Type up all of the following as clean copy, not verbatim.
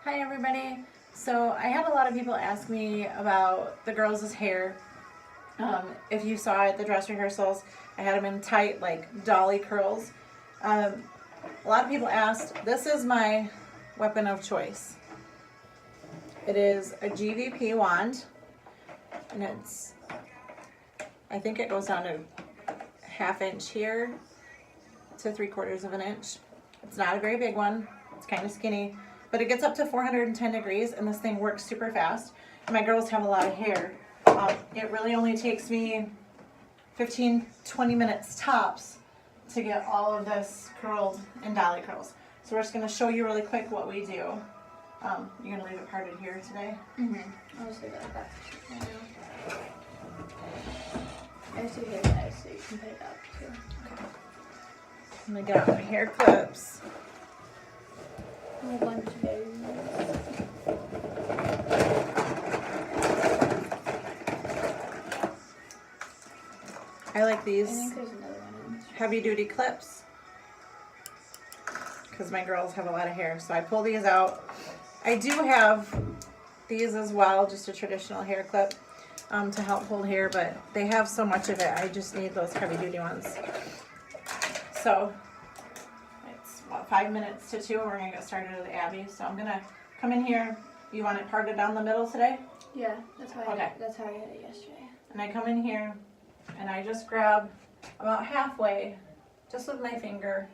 Hi everybody. So I had a lot of people ask me about the girls' hair. If you saw at the dress rehearsals, I had them in tight, like dolly curls. Um, a lot of people asked, this is my weapon of choice. It is a GVP wand, and I think it goes down to 1/2 inch here to 3/4 of an inch. It's not a very big one, it's kind of skinny, but it gets up to 410 degrees and this thing works super fast. And my girls have a lot of hair. It really only takes me 15-20 minutes tops to get all of this curled in dolly curls. So we're just going to show you really quick what we do. You're going to leave it parted here today? I'll just leave it like that. I have 2 hair ties, so you can put it up too. Okay. I'm going to get out my hair clips. A whole bunch of babies. I like I these think there's another one in this. heavy duty clips because my girls have a lot of hair. So I pull these out. I do have these as well, just a traditional hair clip to help hold hair, but they have so much of it. I just need those heavy duty ones. So it's about 5 minutes to 2 and we're gonna get started with Abby. So I'm gonna come in here. You want it parted down the middle today? Yeah, that's how Okay. that's how I had it yesterday. And I come in here and I just grab about halfway, just with my finger,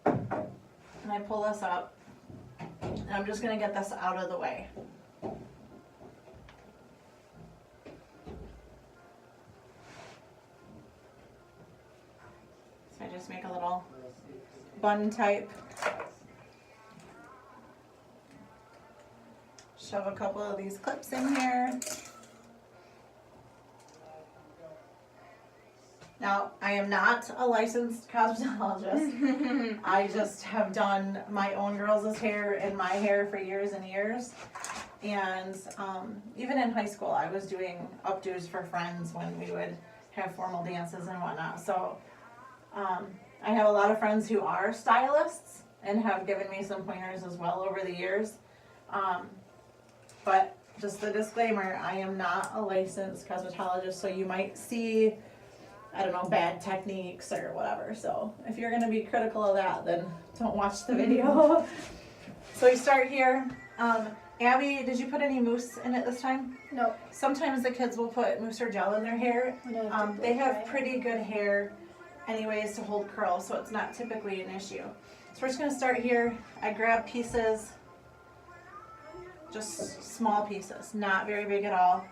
and I pull this up. And I'm just gonna get this out of the way. So I just make a little bun type. Shove a couple of these clips in here. Now, I am not a licensed cosmetologist. I just have done my own girls' hair and my hair for years and years. And even in high school, I was doing updos for friends when we would have formal dances and whatnot. So I have a lot of friends who are stylists and have given me some pointers as well over the years. But just a disclaimer, I am not a licensed cosmetologist, so you might see, I don't know, bad techniques or whatever. So if you're gonna be critical of that, then don't watch the video. So we start here. Abby, did you put any mousse in it this time? No. Sometimes the kids will put mousse or gel in their hair. They have pretty good hair anyways to hold curls, so it's not typically an issue. So we're just gonna start here. I grab pieces, just small pieces, not very big at all.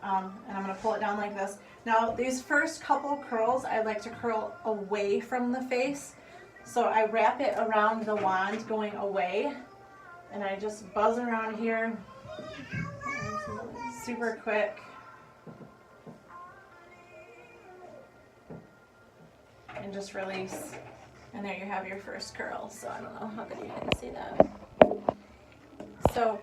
And I'm gonna pull it down like this. Now these first couple curls, I like to curl away from the face. So I wrap it around the wand going away, and I just buzz around here, super quick. And just release. And there you have your first curl. So I don't know how good you can see that. So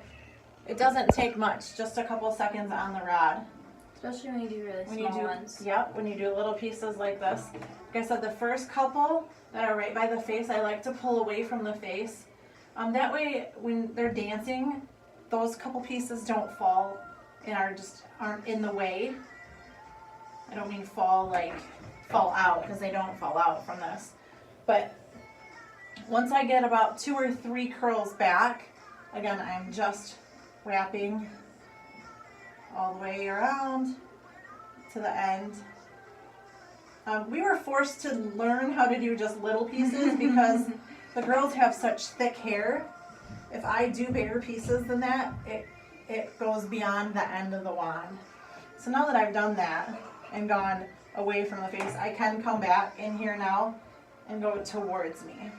it doesn't take much, just a couple seconds on the rod. Especially when you do really When small you do, ones. yep, when you do little pieces like this. Like I said, the first couple that are right by the face, I like to pull away from the face. That way, when they're dancing, those couple pieces don't fall and aren't in the way. I don't mean fall out, because they don't fall out from this. But once I get about 2 or 3 curls back, again, I'm just wrapping all the way around to the end. We were forced to learn how to do just little pieces because the girls have such thick hair. If I do bigger pieces than that, it goes beyond the end of the wand. So now that I've done that and gone away from the face, I can come back in here now and go towards me.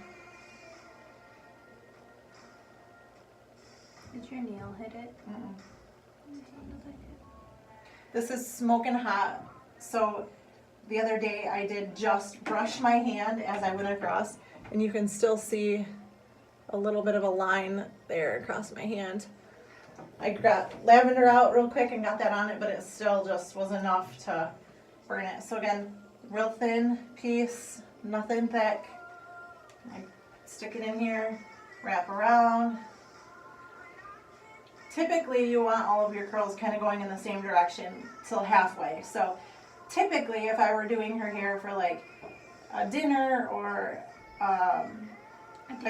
Did your nail hit it? Mm-mm. This is smoking hot. So the other day I did just brush my hand as I went across, and you can still see a little bit of a line there across my hand. I got lavender out real quick and got that on it, but it still just was enough to burn it. So again, real thin piece, nothing thick. I stick it in here, wrap around, typically you want all of your curls kind of going in the same direction till halfway. So typically if I were doing her hair for like a dinner or a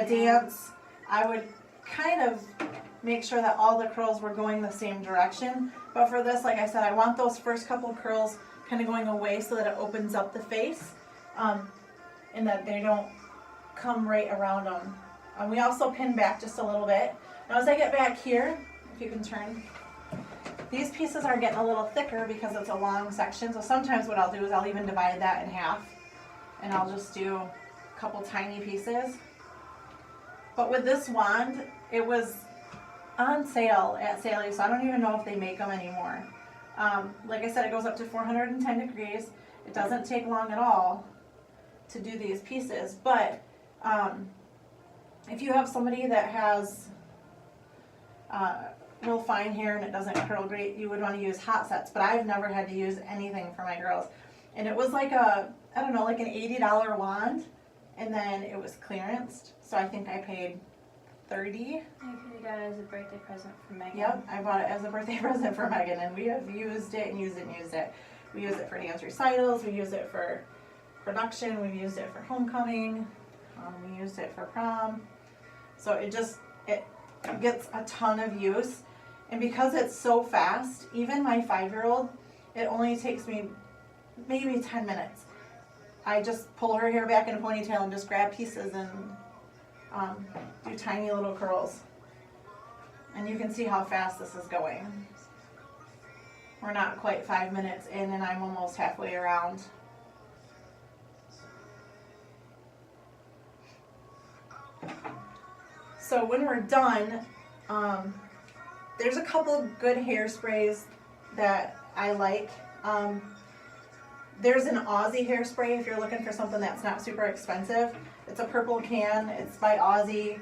dance, I would kind of make sure that all the curls were going the same direction. But for this, like I said, I want those first couple curls kind of going away so that it opens up the face, and that they don't come right around them. We also pin back just a little bit. Now as I get back here, if you can turn, these pieces are getting a little thicker because it's a long section. So sometimes what I'll do is I'll even divide that in half, and I'll just do a couple tiny pieces. But with this wand, it was on sale at Sally's, so I don't even know if they make them anymore. Like I said, it goes up to 410 degrees. It doesn't take long at all to do these pieces, but if you have somebody that has real fine hair and it doesn't curl great, you would want to use hot sets, but I've never had to use anything for my girls. And it was like a, I don't know, like an $80 wand, and then it was clearanced, so I think I paid $30. I got it as a birthday present for Megan. Yep, I bought it as a birthday present for Megan, and we have used it and used it and used it. We use it for dance recitals, we use it for production, we've used it for homecoming, we used it for prom. So it gets a ton of use. And because it's so fast, even my 5-year-old, it only takes me maybe 10 minutes. I just pull her hair back in a ponytail and just grab pieces and do tiny little curls. And you can see how fast this is going. We're not quite 5 minutes in and I'm almost halfway around. So when we're done, there's a couple good hairsprays that I like. There's an Aussie hairspray if you're looking for something that's not super expensive. It's a purple can. It's by Aussie.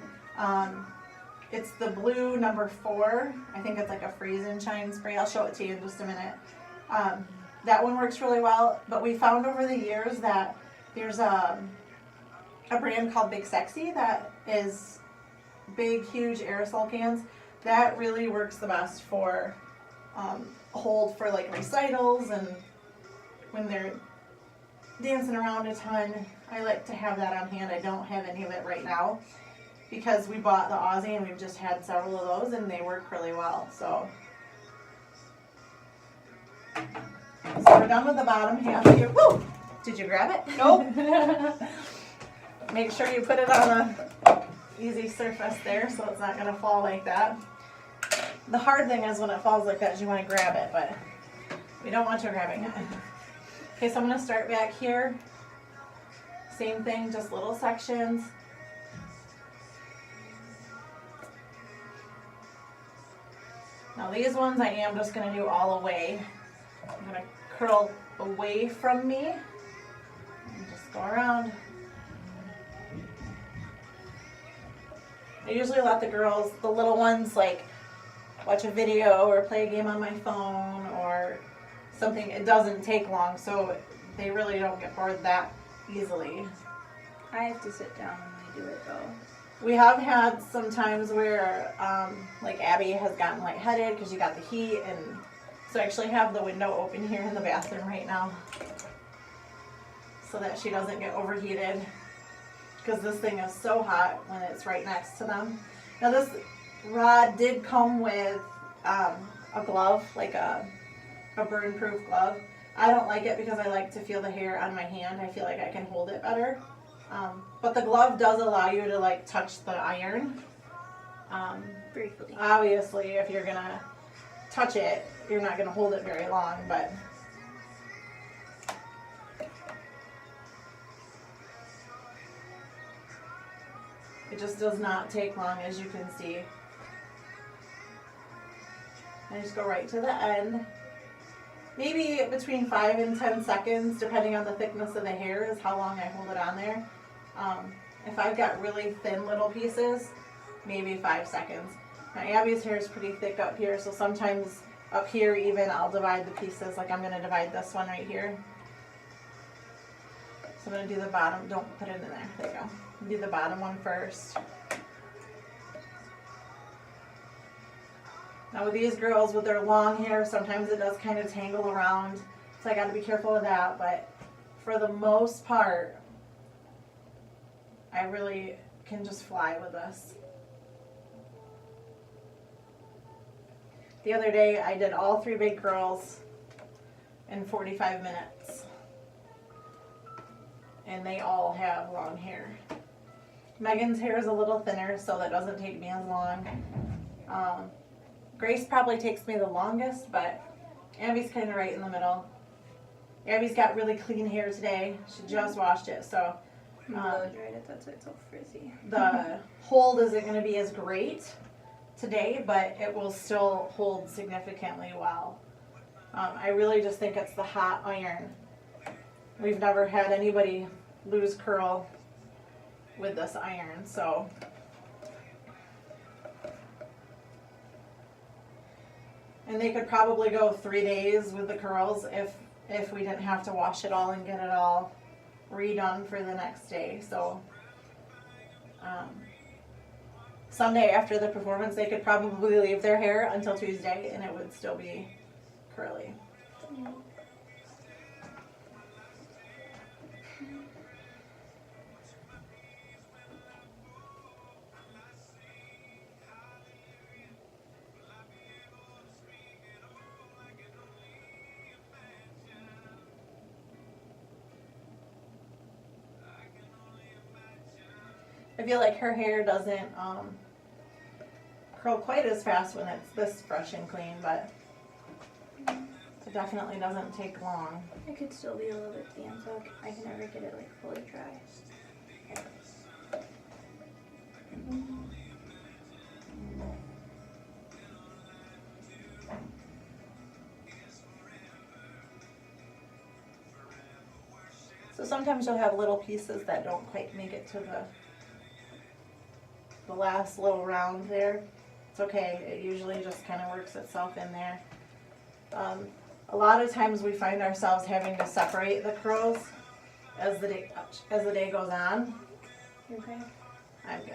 It's the blue number 4. I think it's like a freeze and shine spray. I'll show it to you in just a minute. That one works really well, but we found over the years that there's a brand called Big Sexy that is big, huge aerosol cans. That really works the best for hold for like recitals and when they're dancing around a ton. I like to have that on hand. I don't have any of it right now because we bought the Aussie and we've just had several of those and they work really well. So we're done with the bottom half here. Woo! Did you grab it? Nope. Make sure you put it on a easy surface there so it's not going to fall like that. The hard thing is when it falls like that is you want to grab it, but we don't want you grabbing it. Okay, so I'm going to start back here. Same thing, just little sections. Now these ones I am just going to do all away. I'm going to curl away from me and just go around. I usually let the girls, the little ones, like watch a video or play a game on my phone or something. It doesn't take long, so they really don't get bored that easily. I have to sit down when I do it though. We have had some times where, like Abby has gotten lightheaded because you got the heat, and so I actually have the window open here in the bathroom right now so that she doesn't get overheated because this thing is so hot when it's right next to them. Now this rod did come with a glove, like a burn-proof glove. I don't like it because I like to feel the hair on my hand. I feel like I can hold it better. But the glove does allow you to like touch the iron. Briefly. Obviously, if you're gonna touch it, you're not gonna hold it very long, but it just does not take long, as you can see. I just go right to the end. Maybe between 5 and 10 seconds, depending on the thickness of the hair, is how long I hold it on there. If I've got really thin little pieces, maybe 5 seconds. Now Abby's hair is pretty thick up here, so sometimes up here even I'll divide the pieces, like I'm going to divide this one right here. So I'm going to do the bottom, don't put it in there, there you go. Do the bottom one first. Now with these girls with their long hair, sometimes it does kind of tangle around, so I got to be careful with that, but for the most part, I really can just fly with this. The other day I did all 3 big curls in 45 minutes. And they all have long hair. Megan's hair is a little thinner, so that doesn't take me as long. Grace probably takes me the longest, but Abby's kind of right in the middle. Abby's got really clean hair today. She just washed it, so Blow dried it, that's why it's so frizzy. the hold isn't going to be as great today, but it will still hold significantly well. I really just think it's the hot iron. We've never had anybody lose curl with this iron, so. And they could probably go 3 days with the curls if we didn't have to wash it all and get it all redone for the next day. So Sunday after the performance, they could probably leave their hair until Tuesday and it would still be curly. I feel like her hair doesn't curl quite as fast when it's this fresh and clean, but it definitely doesn't take long. It could still be a little bit damp, so I can never get it like fully dry. So sometimes you'll have little pieces that don't quite make it to the last little round there. It's okay, it usually just kind of works itself in there. A lot of times we find ourselves having to separate the curls as the day goes on. You okay? I'm good.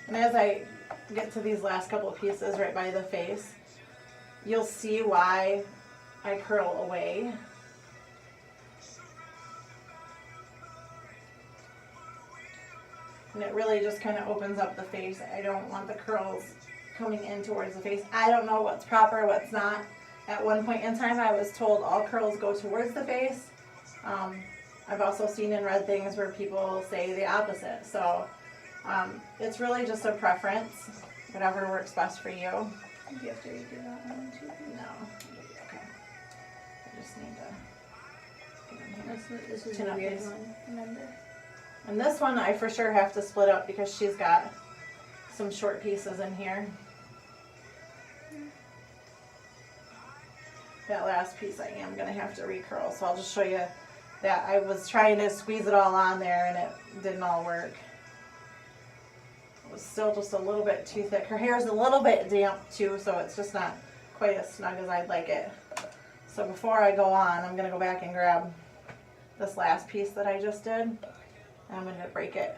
And as I get to these last couple of pieces right by the face, you'll see why I curl away. And it really just kind of opens up the face. I don't want the curls coming in towards the face. I don't know what's proper, what's not. At one point in time, I was told all curls go towards the face. I've also seen and read things where people say the opposite. So it's really just a preference, whatever works best for you. Do you have to redo that one too? No, okay. I just need to get in here. This is Chin a up, weird please. one, remember? And this one I for sure have to split up because she's got some short pieces in here. That last piece I am going to have to recurl, so I'll just show you that I was trying to squeeze it all on there and it didn't all work. It was still just a little bit too thick. Her hair is a little bit damp too, so it's just not quite as snug as I'd like it. So before I go on, I'm going to go back and grab this last piece that I just did. And I'm going to break it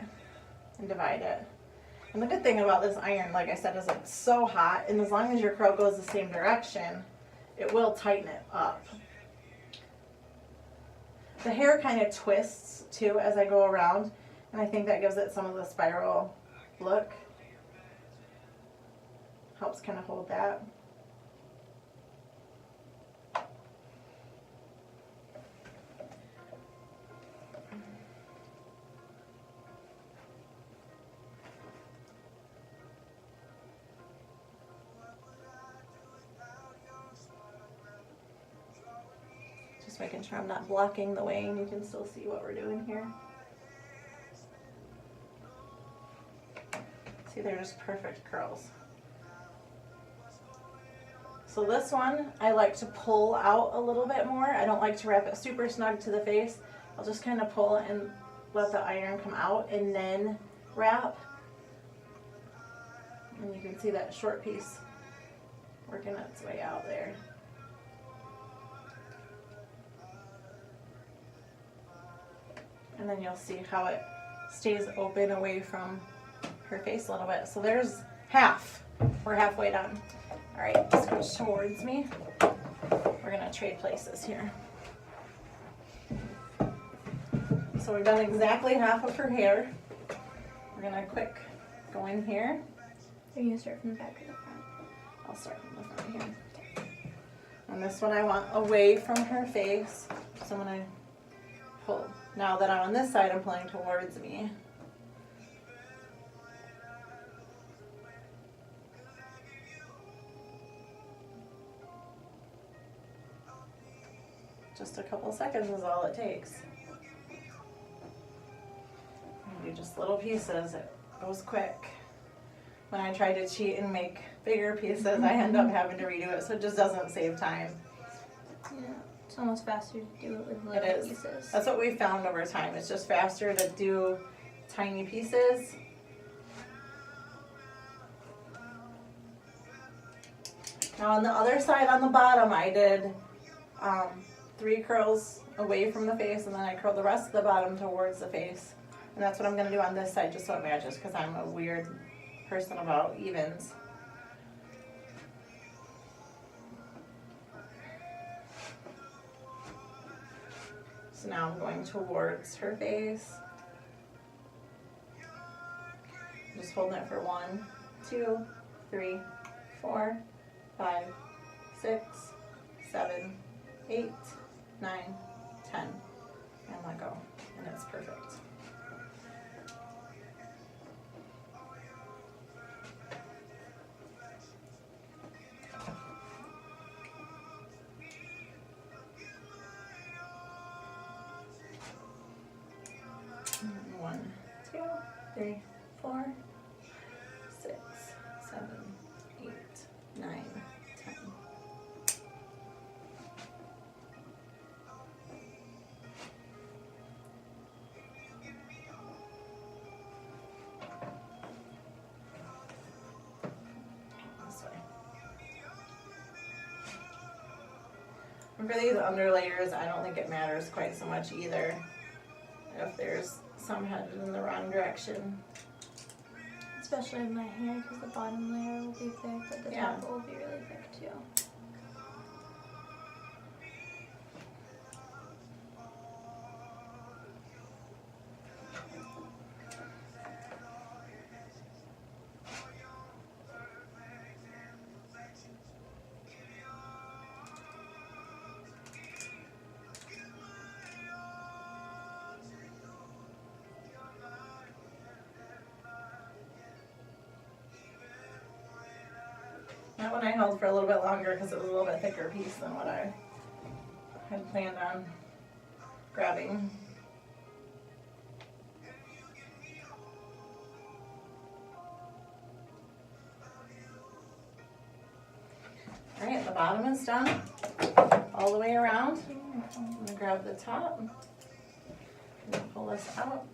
and divide it. And the good thing about this iron, like I said, is it's so hot, and as long as your curl goes the same direction, it will tighten it up. The hair kind of twists too as I go around, and I think that gives it some of the spiral look. Helps kind of hold that. Just making sure I'm not blocking the way and you can still see what we're doing here. See, they're just perfect curls. So this one, I like to pull out a little bit more. I don't like to wrap it super snug to the face. I'll just kind of pull and let the iron come out and then wrap. And you can see that short piece working its way out there. And then you'll see how it stays open away from her face a little bit. So there's half. We're halfway done. All right, switch towards me. We're gonna trade places here. So we've done exactly half of her hair. We're gonna quick go in here. Are you gonna start from the back or the front? I'll start from the front here. And this one I want away from her face. So I'm gonna pull. Now that I'm on this side, I'm pulling towards me. Just a couple seconds is all it takes. And do just little pieces, it goes quick. When I try to cheat and make bigger pieces, I end up having to redo it, so it just doesn't save time. Yeah, it's almost faster to do it with It little is. pieces. That's what we found over time. It's just faster to do tiny pieces. Now on the other side, on the bottom, I did 3 curls away from the face, and then I curled the rest of the bottom towards the face. And that's what I'm gonna do on this side, just so it matches, because I'm a weird person about evens. So now I'm going towards her face. Just holding it for 1, 2, 3, 4, 5, 6, 7, 8, 9, 10, and let go, and it's perfect. And 1, 2, 3, 4, 6, 7, 8, 9, 10. This way. And for these under layers, I don't think it matters quite so much either if there's some headed in the wrong direction. Especially in my hair, because the bottom layer will be thick, but the Yeah. top will be really thick too. That one I held for a little bit longer because it was a little bit thicker piece than what I had planned on grabbing. All right, the bottom is done all the way around. I'm gonna grab the top and pull this out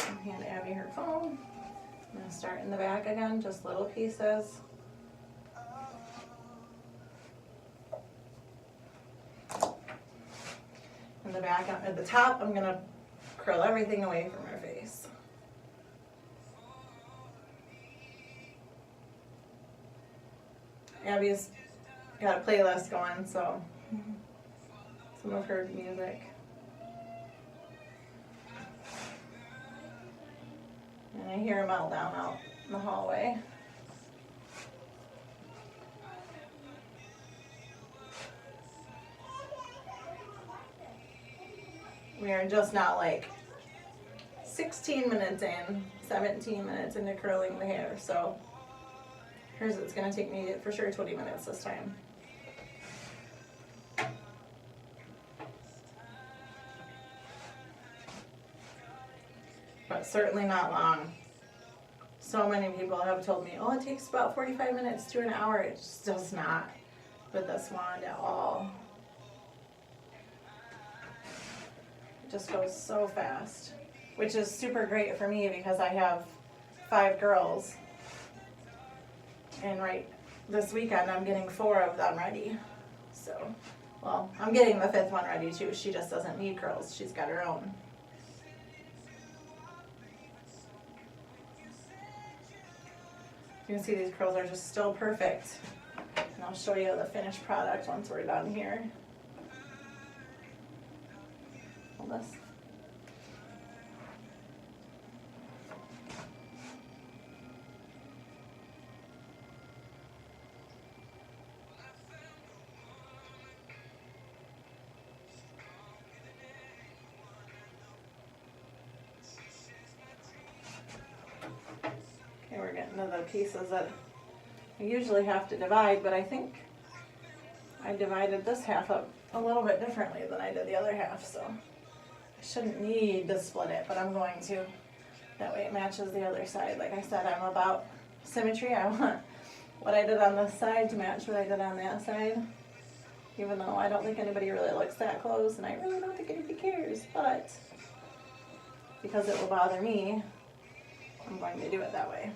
and hand Abby her phone. I'm gonna start in the back again, just little pieces. In the back, at the top, I'm gonna curl everything away from her face. Abby's got a playlist going, so some of her music. And I hear a meltdown out in the hallway. We are just not like 16 minutes in, 17 minutes into curling the hair, so hers it's gonna take me for sure 20 minutes this time. But certainly not long. So many people have told me, oh, it takes about 45 minutes to an hour. It just does not with this wand at all. just goes so fast, which is super great for me because I have 5 girls. And right this weekend I'm getting 4 of them ready. So, well, I'm getting the 5th one ready too. She just doesn't need curls. She's got her own. You can see these curls are just still perfect. And I'll show you the finished product once we're done here. Hold this. Okay, we're getting to the pieces that I usually have to divide, but I think I divided this half up a little bit differently than I did the other half, so I shouldn't need to split it, but I'm going to. That way it matches the other side. Like I said, I'm about symmetry. I want what I did on this side to match what I did on that side, even though I don't think anybody really looks that close, and I really don't think anybody cares, but because it will bother me, I'm going to do it that way.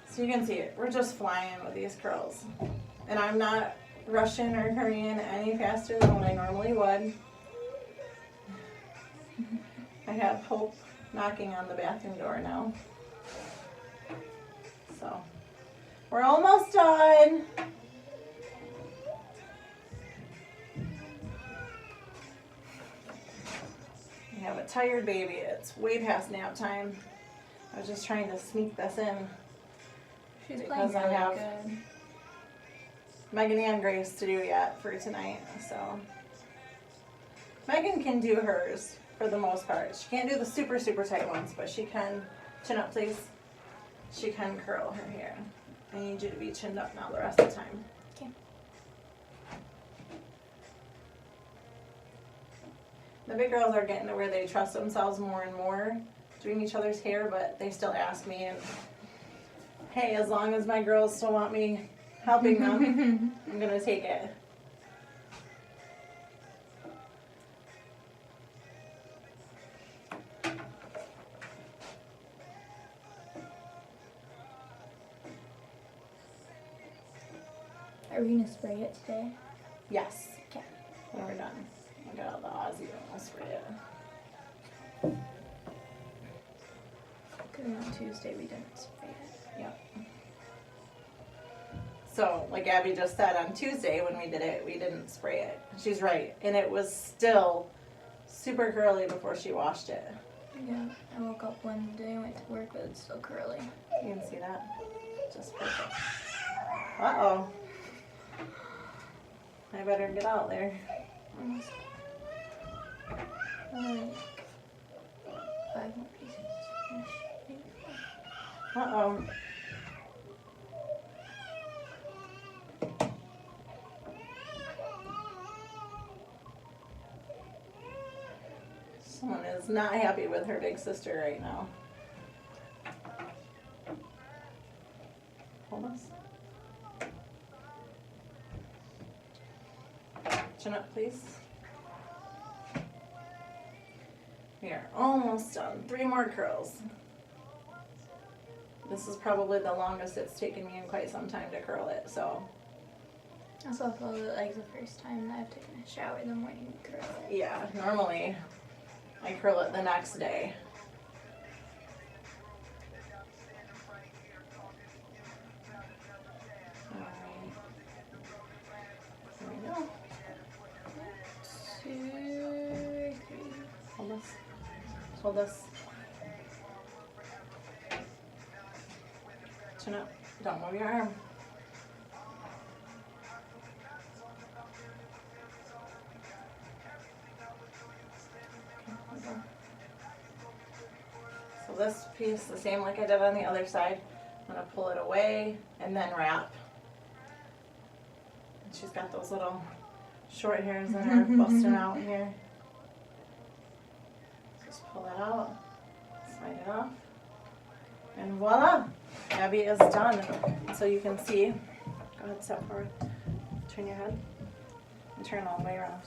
So you can see it, we're just flying with these curls. And I'm not rushing or hurrying any faster than what I normally would. I have Hope knocking on the bathroom door now. So, we're almost done. We have a tired baby, it's way past nap time. I was just trying to sneak this in. She's Because playing I really have good. Megan and Grace to do yet for tonight, so. Megan can do hers for the most part. She can't do the super, super tight ones, but she can, chin up please. She can curl her hair. I need you to be chinned up now the rest of the time. Okay. The big girls are getting to where they trust themselves more and more doing each other's hair, but they still ask me, and hey, as long as my girls still want me helping them, I'm gonna take it. Are we gonna spray it today? Yes. Okay. When we're done. I got all the Aussie, I'll spray it. Because on Tuesday we didn't spray it. Yep. So, like Abby just said, on Tuesday when we did it, we didn't spray it. She's right. And it was still super curly before she washed it. Yeah. I woke up one day, went to work, but it's still curly. You can see that? Just perfect. Uh-oh. I better get out there. Almost. Like 5 more pieces to finish. Maybe 4. Uh-oh. Someone is not happy with her big sister right now. Hold this. Chin up, please. We are almost done. 3 more curls. This is probably the longest it's taken me in quite some time to curl it, so. I also feel like the first time that I've taken a shower in the morning and curl it. Yeah, normally I curl it the next day. Alright. There we go. 2, 3. Hold this. Hold this. Chin up. Don't move your arm. Okay, so this piece, the same like I did on the other side, I'm going to pull it away and then wrap. And she's got those little short hairs that are busting out here. Just pull that out, slide it off, and voila! Abby is done. So you can see, go ahead, step forward, turn your head. And turn all the way around.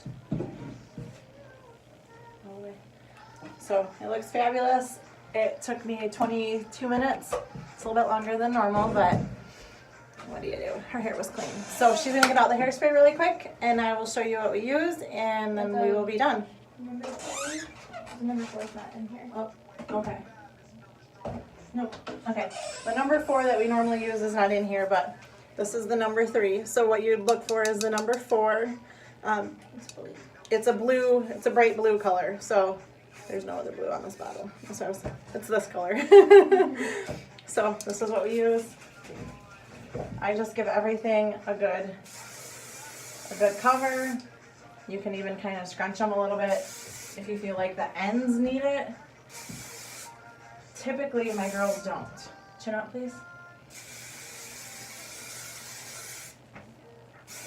All the way. So it looks fabulous. It took me 22 minutes. It's a little bit longer than normal, but what do you do? Her hair was clean. So she's gonna get out the hairspray really quick, and I will show you what we use, and then we will be done. Number 4. Number 4 is not in here. Oh, okay. Nope. Okay. The number 4 that we normally use is not in here, but this is the number 3. So what you'd look for is the number 4. It's blue. It's a blue. It's a bright blue color. So there's no other blue on this bottle. So it's this color. So this is what we use. I just give everything a good cover. You can even kind of scrunch them a little bit if you feel like the ends need it. Typically, my girls don't. Chin up, please.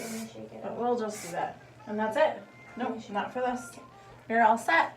Let me shake it But up. we'll just do that. And that's it. Nope, not for this. You're all set.